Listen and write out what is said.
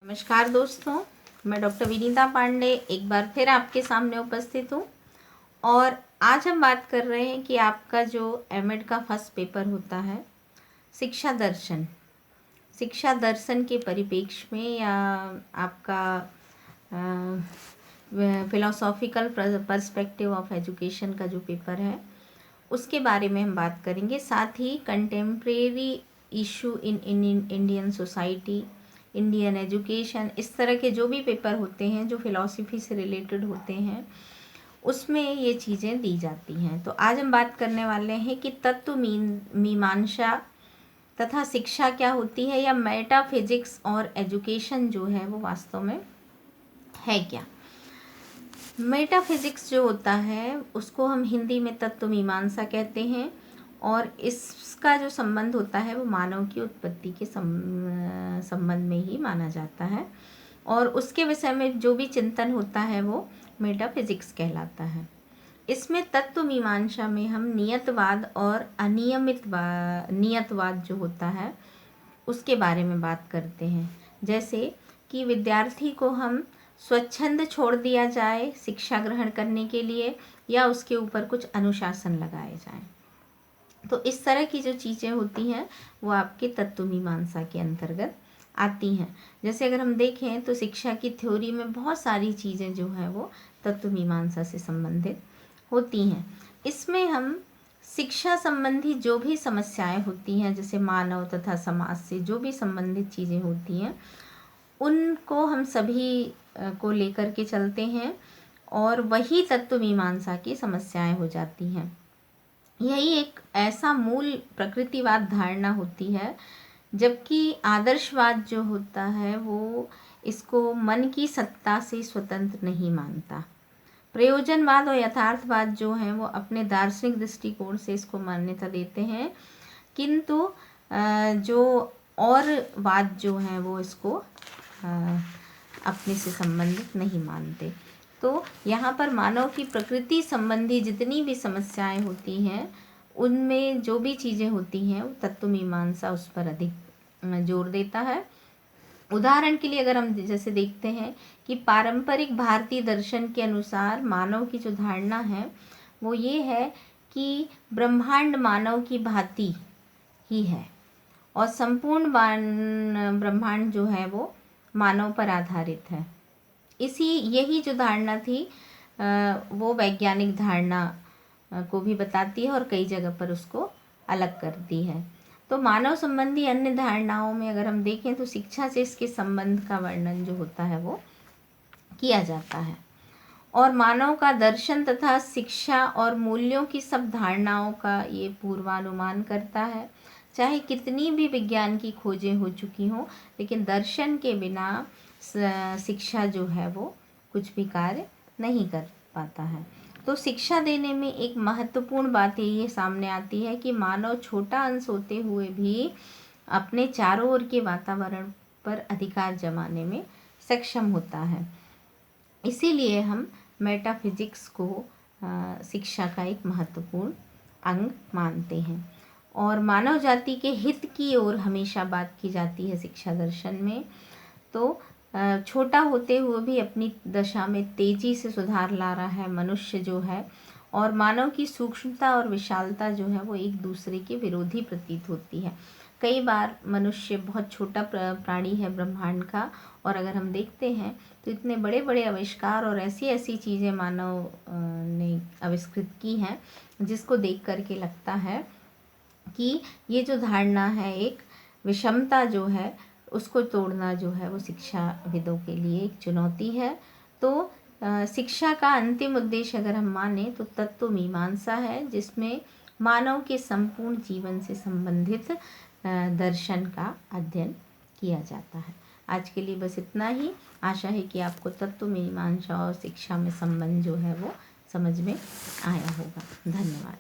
नमस्कार दोस्तों, मैं डॉक्टर विनीता पांडे एक बार फिर आपके सामने उपस्थित हूँ। और आज हम बात कर रहे हैं कि आपका जो एमएड का फर्स्ट पेपर होता है शिक्षा दर्शन के परिप्रेक्ष्य में, या आपका फिलोसॉफिकल पर्सपेक्टिव ऑफ एजुकेशन का जो पेपर है उसके बारे में हम बात करेंगे। साथ ही contemporary issue in Indian society, Indian education, इस तरह के जो भी पेपर होते हैं जो फ़िलॉसफी से रिलेटेड होते हैं उसमें ये चीज़ें दी जाती हैं। तो आज हम बात करने वाले हैं कि तत्व मीमांसा तथा शिक्षा क्या होती है, या मेटाफिजिक्स और एजुकेशन जो है वो वास्तव में है क्या। मेटाफिजिक्स जो होता है उसको हम हिंदी में तत्व मीमांसा कहते हैं, और इसका जो संबंध होता है वो मानव की उत्पत्ति के संबंध में ही माना जाता है, और उसके विषय में जो भी चिंतन होता है वो मेटाफिजिक्स कहलाता है। इसमें तत्व मीमांसा में हम नियतवाद और नियतवाद जो होता है उसके बारे में बात करते हैं। जैसे कि विद्यार्थी को हम स्वच्छंद छोड़ दिया जाए शिक्षा ग्रहण करने के लिए, या उसके ऊपर कुछ अनुशासन लगाए जाएं। तो इस तरह की जो चीज़ें होती हैं वो आपके तत्व मीमांसा के अंतर्गत आती हैं। जैसे अगर हम देखें तो शिक्षा की थ्योरी में बहुत सारी चीज़ें जो हैं वो तत्व मीमांसा से संबंधित होती हैं। इसमें हम शिक्षा संबंधी जो भी समस्याएं होती हैं, जैसे मानव तथा समाज से जो भी संबंधित चीज़ें होती हैं उनको हम सभी को लेकर के चलते हैं, और वही तत्व मीमांसा की समस्याएं हो जाती हैं। यही एक ऐसा मूल प्रकृतिवाद धारणा होती है, जबकि आदर्शवाद जो होता है वो इसको मन की सत्ता से स्वतंत्र नहीं मानता। प्रयोजनवाद और यथार्थवाद जो हैं वो अपने दार्शनिक दृष्टिकोण से इसको मान्यता देते हैं, किंतु जो और वाद जो हैं वो इसको अपने से संबंधित नहीं मानते। तो यहाँ पर मानव की प्रकृति संबंधी जितनी भी समस्याएं होती हैं उनमें जो भी चीज़ें होती हैं वो तत्व मीमांसा उस पर अधिक जोर देता है। उदाहरण के लिए अगर हम जैसे देखते हैं कि पारंपरिक भारतीय दर्शन के अनुसार मानव की जो धारणा है वो ये है कि ब्रह्मांड मानव की भांति ही है, और संपूर्ण ब्रह्मांड जो है वो मानव पर आधारित है। यही जो धारणा थी वो वैज्ञानिक धारणा को भी बताती है और कई जगह पर उसको अलग करती है। तो मानव संबंधी अन्य धारणाओं में अगर हम देखें तो शिक्षा से इसके संबंध का वर्णन जो होता है वो किया जाता है, और मानव का दर्शन तथा शिक्षा और मूल्यों की सब धारणाओं का ये पूर्वानुमान करता है। चाहे कितनी भी विज्ञान की खोजें हो चुकी हों, लेकिन दर्शन के बिना शिक्षा जो है वो कुछ भी कार्य नहीं कर पाता है। तो शिक्षा देने में एक महत्वपूर्ण बात ये सामने आती है कि मानव छोटा अंश होते हुए भी अपने चारों ओर के वातावरण पर अधिकार जमाने में सक्षम होता है। इसीलिए हम मेटाफिजिक्स को शिक्षा का एक महत्वपूर्ण अंग मानते हैं, और मानव जाति के हित की ओर हमेशा बात की जाती है शिक्षा दर्शन में। तो छोटा होते हुए भी अपनी दशा में तेजी से सुधार ला रहा है मनुष्य जो है, और मानव की सूक्ष्मता और विशालता जो है वो एक दूसरे के विरोधी प्रतीत होती है। कई बार मनुष्य बहुत छोटा प्राणी है ब्रह्मांड का, और अगर हम देखते हैं तो इतने बड़े बड़े आविष्कार और ऐसी ऐसी चीज़ें मानव ने आविष्कृत की हैं जिसको देख करके लगता है कि ये जो धारणा है एक विषमता जो है उसको तोड़ना जो है वो शिक्षाविदों के लिए एक चुनौती है। तो शिक्षा का अंतिम उद्देश्य अगर हम माने तो तत्व मीमांसा है, जिसमें मानव के संपूर्ण जीवन से संबंधित दर्शन का अध्ययन किया जाता है। आज के लिए बस इतना ही। आशा है कि आपको तत्व मीमांसा और शिक्षा में संबंध जो है वो समझ में आया होगा। धन्यवाद।